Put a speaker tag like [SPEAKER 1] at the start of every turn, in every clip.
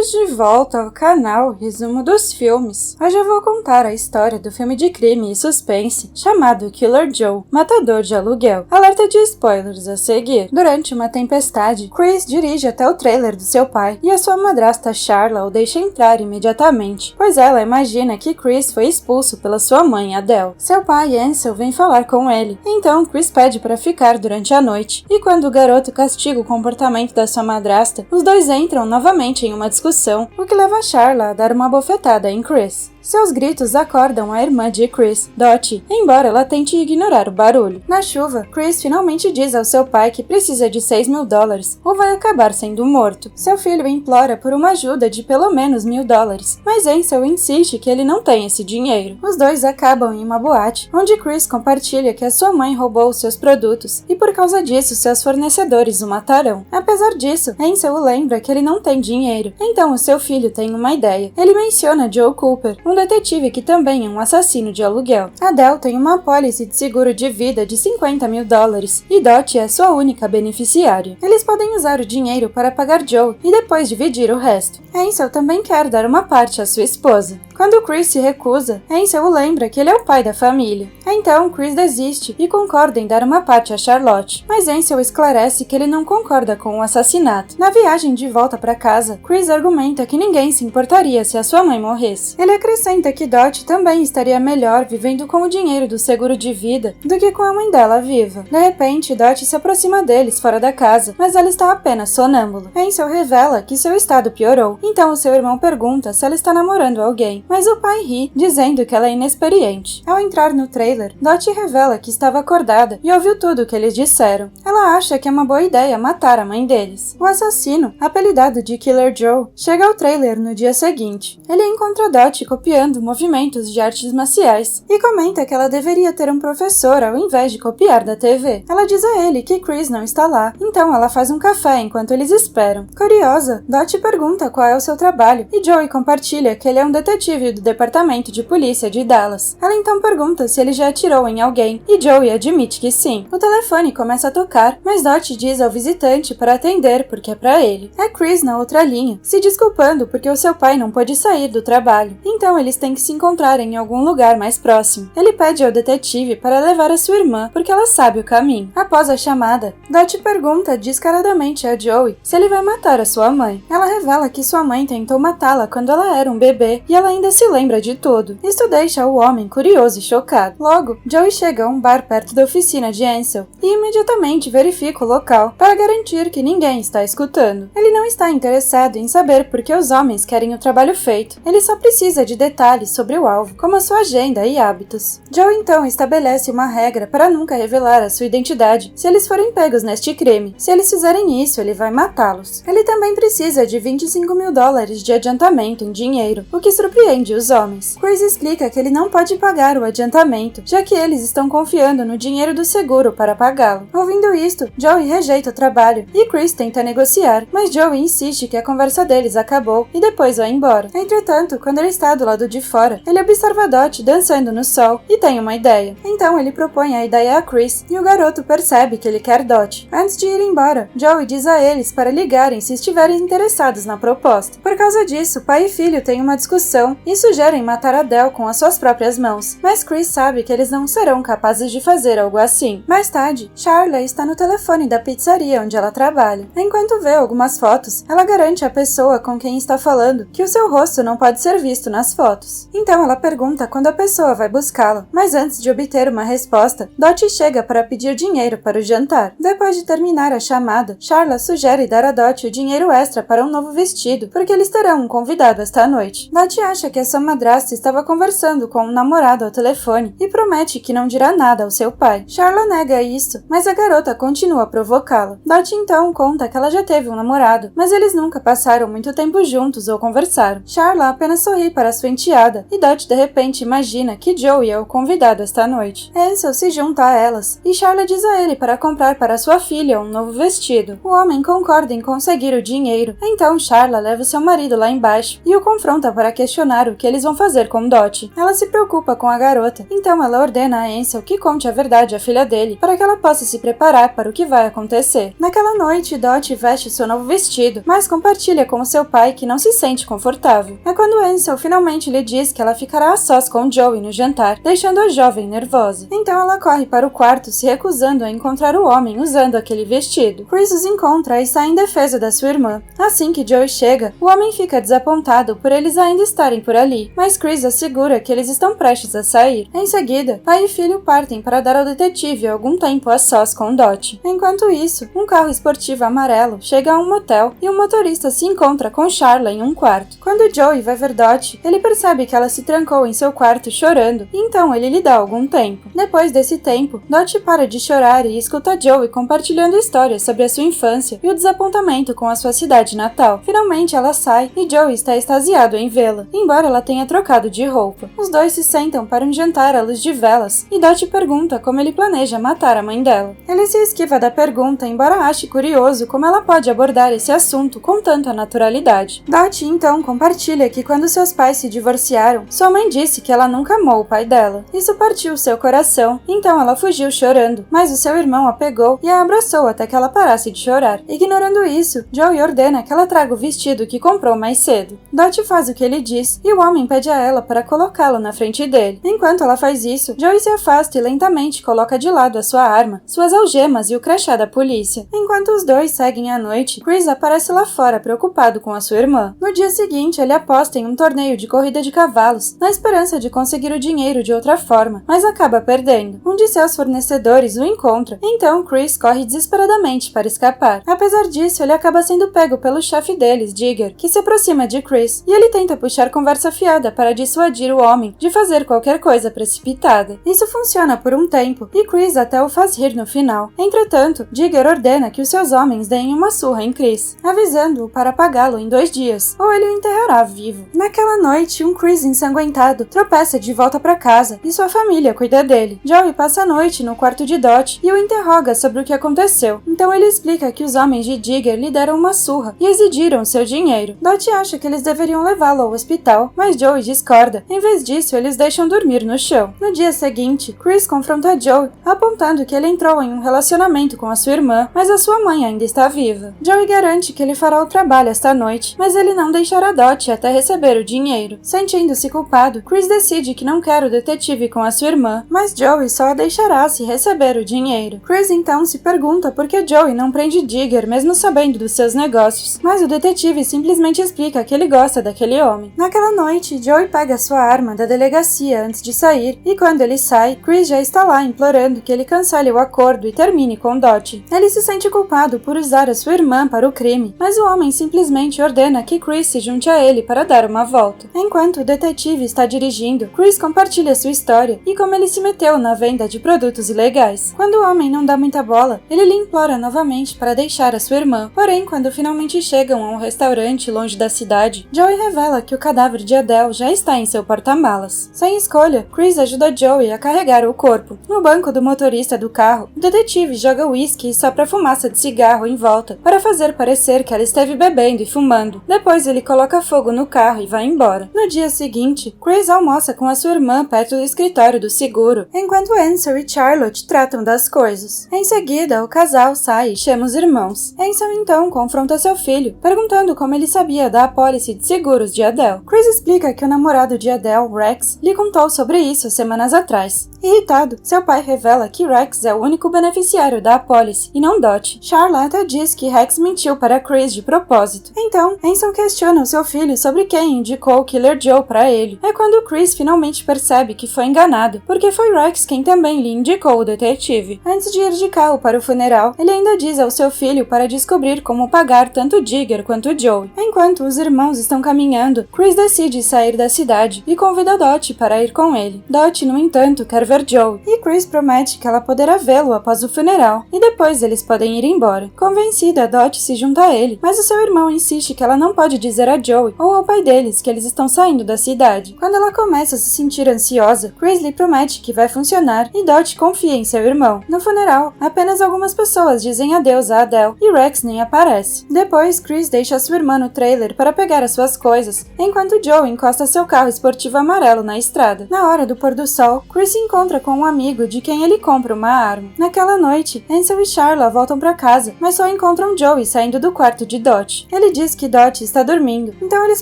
[SPEAKER 1] Bem-vindos de volta ao canal Resumo dos Filmes. Hoje eu vou contar a história do filme de crime e suspense chamado Killer Joe, Matador de Aluguel. Alerta de spoilers a seguir. Durante uma tempestade, Chris dirige até o trailer do seu pai e a sua madrasta Charla o deixa entrar imediatamente, pois ela imagina que Chris foi expulso pela sua mãe Adele. Seu pai Ansel vem falar com ele, então Chris pede para ficar durante a noite, e quando o garoto castiga o comportamento da sua madrasta, os dois entram novamente em uma discussão, o que leva Charla a dar uma bofetada em Chris. Seus gritos acordam a irmã de Chris, Dottie, embora ela tente ignorar o barulho. Na chuva, Chris finalmente diz ao seu pai que precisa de $6.000 ou vai acabar sendo morto. Seu filho implora por uma ajuda de pelo menos $1.000, mas Ansel insiste que ele não tem esse dinheiro. Os dois acabam em uma boate, onde Chris compartilha que a sua mãe roubou seus produtos e por causa disso seus fornecedores o matarão. Apesar disso, Ansel o lembra que ele não tem dinheiro, então o seu filho tem uma ideia. Ele menciona Joe Cooper, um detetive que também é um assassino de aluguel. Adele tem uma apólice de seguro de vida de $50.000 e Dottie é sua única beneficiária. Eles podem usar o dinheiro para pagar Joe e depois dividir o resto. Ansel também quer dar uma parte à sua esposa. Quando Chris se recusa, Ansel o lembra que ele é o pai da família. Então Chris desiste e concorda em dar uma parte a Charlotte, mas Ansel esclarece que ele não concorda com o assassinato. Na viagem de volta para casa, Chris argumenta que ninguém se importaria se a sua mãe morresse. Ele acrescenta que Dottie também estaria melhor vivendo com o dinheiro do seguro de vida do que com a mãe dela viva. De repente, Dottie se aproxima deles fora da casa, mas ela está apenas sonâmbula. Ansel revela que seu estado piorou, então o seu irmão pergunta se ela está namorando alguém, mas o pai ri, dizendo que ela é inexperiente. Ao entrar no trailer, Dottie revela que estava acordada e ouviu tudo o que eles disseram. Ela acha que é uma boa ideia matar a mãe deles. O assassino, apelidado de Killer Joe, chega ao trailer no dia seguinte. Ele encontra Dottie copiando movimentos de artes marciais e comenta que ela deveria ter um professor ao invés de copiar da TV. Ela diz a ele que Chris não está lá, então ela faz um café enquanto eles esperam. Curiosa, Dottie pergunta qual é o seu trabalho e Joey compartilha que ele é um detetive do departamento de polícia de Dallas. Ela então pergunta se ele já atirou em alguém e Joey admite que sim. O telefone começa a tocar, mas Dottie diz ao visitante para atender porque é pra ele. É Chris na outra linha, se desculpando porque o seu pai não pôde sair do trabalho, então eles têm que se encontrar em algum lugar mais próximo. Ele pede ao detetive para levar a sua irmã porque ela sabe o caminho. Após a chamada, Dottie pergunta descaradamente a Joey se ele vai matar a sua mãe. Ela revela que sua mãe tentou matá-la quando ela era um bebê e ela ainda se lembra de tudo. Isto deixa o homem curioso e chocado. Logo, Joey chega a um bar perto da oficina de Ansel e imediatamente verifica o local para garantir que ninguém está escutando. Ele não está interessado em saber por que os homens querem o trabalho feito. Ele só precisa de detalhes sobre o alvo, como a sua agenda e hábitos. Joe então estabelece uma regra para nunca revelar a sua identidade se eles forem pegos neste crime. Se eles fizerem isso, ele vai matá-los. Ele também precisa de $25.000 de adiantamento em dinheiro, o que surpreende os homens. Chris explica que ele não pode pagar o adiantamento, já que eles estão confiando no dinheiro do seguro para pagá-lo. Ouvindo isto, Joey rejeita o trabalho e Chris tenta negociar, mas Joey insiste que a conversa deles acabou e depois vai embora. Entretanto, quando ele está do lado de fora, ele observa Dottie dançando no sol e tem uma ideia. Então ele propõe a ideia a Chris e o garoto percebe que ele quer Dottie. Antes de ir embora, Joey diz a eles para ligarem se estiverem interessados na proposta. Por causa disso, pai e filho têm uma discussão e sugerem matar Adele com as suas próprias mãos, mas Chris sabe que eles não serão capazes de fazer algo assim. Mais tarde, Charla está no telefone da pizzaria onde ela trabalha. Enquanto vê algumas fotos, ela garante à pessoa com quem está falando que o seu rosto não pode ser visto nas fotos. Então ela pergunta quando a pessoa vai buscá-la, mas antes de obter uma resposta, Dottie chega para pedir dinheiro para o jantar. Depois de terminar a chamada, Charla sugere dar a Dottie o dinheiro extra para um novo vestido, porque eles terão um convidado esta noite. Dottie acha que a sua madrasta estava conversando com um namorado ao telefone e promete que não dirá nada ao seu pai. Charla nega isto, mas a garota continua a provocá-la. Dottie então conta que ela já teve um namorado, mas eles nunca passaram muito tempo juntos ou conversaram. Charla apenas sorri para sua enteada e Dottie de repente imagina que Joey é o convidado esta noite. Ansel se junta a elas e Charla diz a ele para comprar para sua filha um novo vestido. O homem concorda em conseguir o dinheiro, então Charla leva seu marido lá embaixo e o confronta para questionar imaginar o que eles vão fazer com Dot. Ela se preocupa com a garota, então ela ordena a Ansel que conte a verdade à filha dele, para que ela possa se preparar para o que vai acontecer. Naquela noite, Dot veste seu novo vestido, mas compartilha com seu pai que não se sente confortável. É quando Ansel finalmente lhe diz que ela ficará a sós com Joey no jantar, deixando a jovem nervosa. Então ela corre para o quarto, se recusando a encontrar o homem usando aquele vestido. Chris os encontra e sai em defesa da sua irmã. Assim que Joey chega, o homem fica desapontado por eles ainda estarem por ali, mas Chris assegura que eles estão prestes a sair. Em seguida, pai e filho partem para dar ao detetive algum tempo a sós com Dot. Enquanto isso, um carro esportivo amarelo chega a um motel e o motorista se encontra com Charla em um quarto. Quando Joey vai ver Dot, ele percebe que ela se trancou em seu quarto chorando, e então ele lhe dá algum tempo. Depois desse tempo, Dot para de chorar e escuta Joey compartilhando histórias sobre a sua infância e o desapontamento com a sua cidade natal. Finalmente ela sai e Joey está extasiado em vê-la, embora ela tenha trocado de roupa. Os dois se sentam para um jantar à luz de velas e Dot pergunta como ele planeja matar a mãe dela. Ele se esquiva da pergunta, embora ache curioso como ela pode abordar esse assunto com tanta naturalidade. Dot então compartilha que quando seus pais se divorciaram, sua mãe disse que ela nunca amou o pai dela. Isso partiu seu coração, então ela fugiu chorando, mas o seu irmão a pegou e a abraçou até que ela parasse de chorar. Ignorando isso, Joey ordena que ela traga o vestido que comprou mais cedo. Dot faz o que ele diz e o homem pede a ela para colocá-lo na frente dele. Enquanto ela faz isso, Joey se afasta e lentamente coloca de lado a sua arma, suas algemas e o crachá da polícia. Enquanto os dois seguem à noite, Chris aparece lá fora preocupado com a sua irmã. No dia seguinte, ele aposta em um torneio de corrida de cavalos, na esperança de conseguir o dinheiro de outra forma, mas acaba perdendo. Um de seus fornecedores o encontra, então Chris corre desesperadamente para escapar. Apesar disso, ele acaba sendo pego pelo chefe deles, Digger, que se aproxima de Chris, e ele tenta puxar conversa fiada para dissuadir o homem de fazer qualquer coisa precipitada. Isso funciona por um tempo, e Chris até o faz rir no final. Entretanto, Digger ordena que os seus homens deem uma surra em Chris, avisando-o para pagá-lo em 2 dias, ou ele o enterrará vivo. Naquela noite, um Chris ensanguentado tropeça de volta para casa, e sua família cuida dele. Joey passa a noite no quarto de Dot e o interroga sobre o que aconteceu. Então ele explica que os homens de Digger lhe deram uma surra e exigiram seu dinheiro. Dot acha que eles deveriam levá-lo ao hospital, mas Joey discorda. Em vez disso, eles deixam dormir no chão. No dia seguinte, Chris confronta Joey, apontando que ele entrou em um relacionamento com a sua irmã, mas a sua mãe ainda está viva. Joey garante que ele fará o trabalho esta noite, mas ele não deixará Dot até receber o dinheiro. Sentindo-se culpado, Chris decide que não quer o detetive com a sua irmã, mas Joey só a deixará se receber o dinheiro. Chris então se pergunta por que Joey não prende Digger mesmo sabendo dos seus negócios, mas o detetive simplesmente explica que ele gosta daquele homem. Naquela noite, Joey pega sua arma da delegacia antes de sair, e quando ele sai, Chris já está lá implorando que ele cancele o acordo e termine com Dot. Ele se sente culpado por usar a sua irmã para o crime, mas o homem simplesmente ordena que Chris se junte a ele para dar uma volta. Enquanto o detetive está dirigindo, Chris compartilha sua história e como ele se meteu na venda de produtos ilegais. Quando o homem não dá muita bola, ele lhe implora novamente para deixar a sua irmã. Porém, quando finalmente chegam a um restaurante longe da cidade, Joey revela que o cadáver de Adele já está em seu porta-malas. Sem escolha, Chris ajuda Joey a carregar o corpo. No banco do motorista do carro, o detetive joga uísque e sopra fumaça de cigarro em volta para fazer parecer que ela esteve bebendo e fumando. Depois ele coloca fogo no carro e vai embora. No dia seguinte, Chris almoça com a sua irmã perto do escritório do seguro, enquanto Ansel e Charlotte tratam das coisas. Em seguida, o casal sai e chama os irmãos. Ansel então confronta seu filho, perguntando como ele sabia da apólice de seguros de Adele. Chris explica que o namorado de Adele, Rex, lhe contou sobre isso semanas atrás. Irritado, seu pai revela que Rex é o único beneficiário da apólice e não Dot. Charlotte diz que Rex mentiu para Chris de propósito. Então, Ansel questiona o seu filho sobre quem indicou o Killer Joe para ele. É quando Chris finalmente percebe que foi enganado, porque foi Rex quem também lhe indicou o detetive. Antes de ir de carro para o funeral, ele ainda diz ao seu filho para descobrir como pagar tanto Digger quanto Joey. Enquanto os irmãos estão caminhando, Chris decide sair da cidade e convida Dot para ir com ele. Dot, no entanto, quer ver Dr. Joe, e Chris promete que ela poderá vê-lo após o funeral, e depois eles podem ir embora. Convencida, Dot se junta a ele, mas o seu irmão insiste que ela não pode dizer a Joey ou ao pai deles que eles estão saindo da cidade. Quando ela começa a se sentir ansiosa, Chris lhe promete que vai funcionar e Dot confia em seu irmão. No funeral, apenas algumas pessoas dizem adeus a Adele e Rex nem aparece. Depois, Chris deixa sua irmã no trailer para pegar as suas coisas, enquanto Joe encosta seu carro esportivo amarelo na estrada. Na hora do pôr do sol, Chris se encontra com um amigo de quem ele compra uma arma. Naquela noite, Ansel e Charla voltam para casa, mas só encontram Joey saindo do quarto de Dot. Ele diz que Dot está dormindo, então eles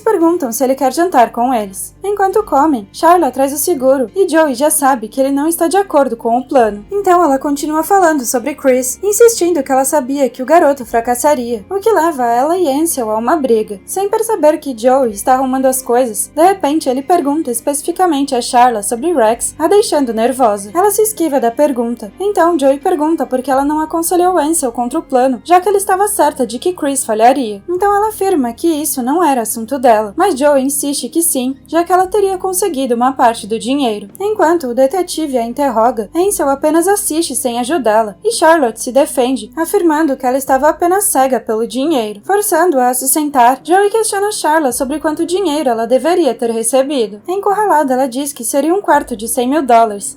[SPEAKER 1] perguntam se ele quer jantar com eles. Enquanto comem, Charla traz o seguro e Joey já sabe que ele não está de acordo com o plano. Então ela continua falando sobre Chris, insistindo que ela sabia que o garoto fracassaria, o que leva ela e Ansel a uma briga. Sem perceber que Joey está arrumando as coisas, de repente ele pergunta especificamente a Charla sobre Rex, a deixando nervosa. Ela se esquiva da pergunta. Então Joey pergunta por que ela não aconselhou Ansel contra o plano, já que ela estava certa de que Chris falharia. Então ela afirma que isso não era assunto dela, mas Joey insiste que sim, já que ela teria conseguido uma parte do dinheiro. Enquanto o detetive a interroga, Ansel apenas assiste sem ajudá-la, e Charlotte se defende, afirmando que ela estava apenas cega pelo dinheiro. Forçando-a a se sentar, Joey questiona Charla sobre quanto dinheiro ela deveria ter recebido. Encurralada, ela diz que seria $1/4 de $100 mil,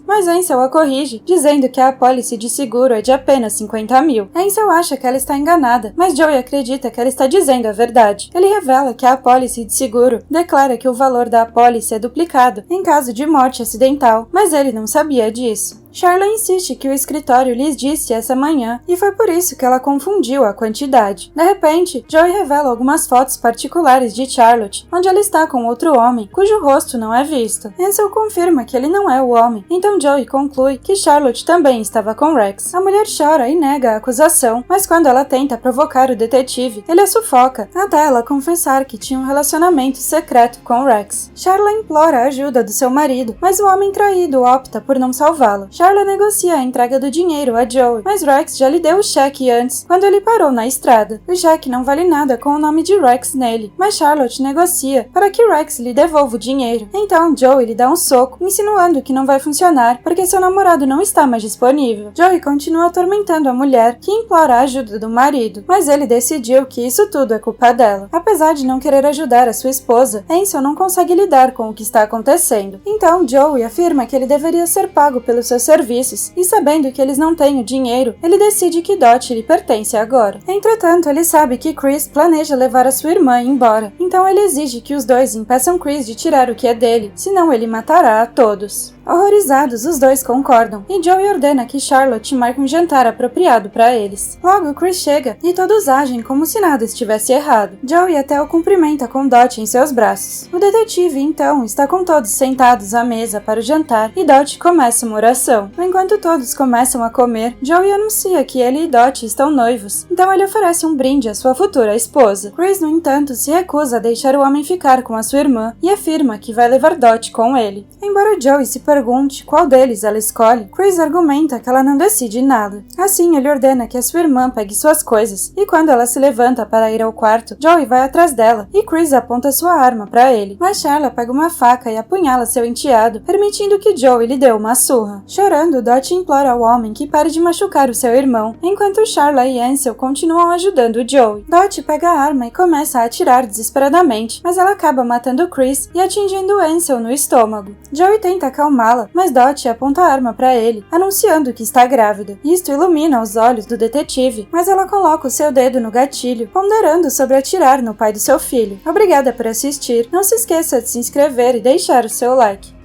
[SPEAKER 1] mas Ansel a corrige, dizendo que a apólice de seguro é de apenas 50 mil. Ansel acha que ela está enganada, mas Joey acredita que ela está dizendo a verdade. Ele revela que a apólice de seguro declara que o valor da apólice é duplicado em caso de morte acidental, mas ele não sabia disso. Charla insiste que o escritório lhes disse essa manhã e foi por isso que ela confundiu a quantidade. De repente, Joey revela algumas fotos particulares de Charlotte, onde ela está com outro homem, cujo rosto não é visto. Ansel confirma que ele não é o homem, então Joey conclui que Charlotte também estava com Rex. A mulher chora e nega a acusação, mas quando ela tenta provocar o detetive, ele a sufoca, até ela confessar que tinha um relacionamento secreto com Rex. Charla implora a ajuda do seu marido, mas o homem traído opta por não salvá-la. Charla negocia a entrega do dinheiro a Joey, mas Rex já lhe deu o cheque antes, quando ele parou na estrada. O cheque não vale nada com o nome de Rex nele, mas Charlotte negocia para que Rex lhe devolva o dinheiro. Então Joey lhe dá um soco, insinuando que não vai funcionar porque seu namorado não está mais disponível. Joey continua atormentando a mulher, que implora a ajuda do marido, mas ele decidiu que isso tudo é culpa dela. Apesar de não querer ajudar a sua esposa, Ansel não consegue lidar com o que está acontecendo. Então Joey afirma que ele deveria ser pago pelos seus serviços, e sabendo que eles não têm o dinheiro, ele decide que Dot lhe pertence agora. Entretanto, ele sabe que Chris planeja levar a sua irmã embora, então ele exige que os dois impeçam Chris de tirar o que é dele, senão ele matará a todos. Horrorizados, os dois concordam, e Joey ordena que Charlotte marque um jantar apropriado para eles. Logo, Chris chega, e todos agem como se nada estivesse errado. Joey até o cumprimenta com Dot em seus braços. O detetive, então, está com todos sentados à mesa para o jantar, e Dot começa uma oração. Enquanto todos começam a comer, Joey anuncia que ele e Dot estão noivos, então ele oferece um brinde à sua futura esposa. Chris, no entanto, se recusa a deixar o homem ficar com a sua irmã, e afirma que vai levar Dot com ele. Embora Joey se pergunte qual deles ela escolhe, Chris argumenta que ela não decide nada. Assim, ele ordena que a sua irmã pegue suas coisas, e quando ela se levanta para ir ao quarto, Joey vai atrás dela, e Chris aponta sua arma para ele. Mas Charla pega uma faca e apunhala seu enteado, permitindo que Joey lhe dê uma surra. Chorando, Dot implora ao homem que pare de machucar o seu irmão, enquanto Charla e Ansel continuam ajudando Joey. Dot pega a arma e começa a atirar desesperadamente, mas ela acaba matando Chris e atingindo Ansel no estômago. Joey tenta acalmá-la, mas Dot aponta a arma para ele, anunciando que está grávida. Isto ilumina os olhos do detetive, mas ela coloca o seu dedo no gatilho, ponderando sobre atirar no pai do seu filho. Obrigada por assistir, não se esqueça de se inscrever e deixar o seu like.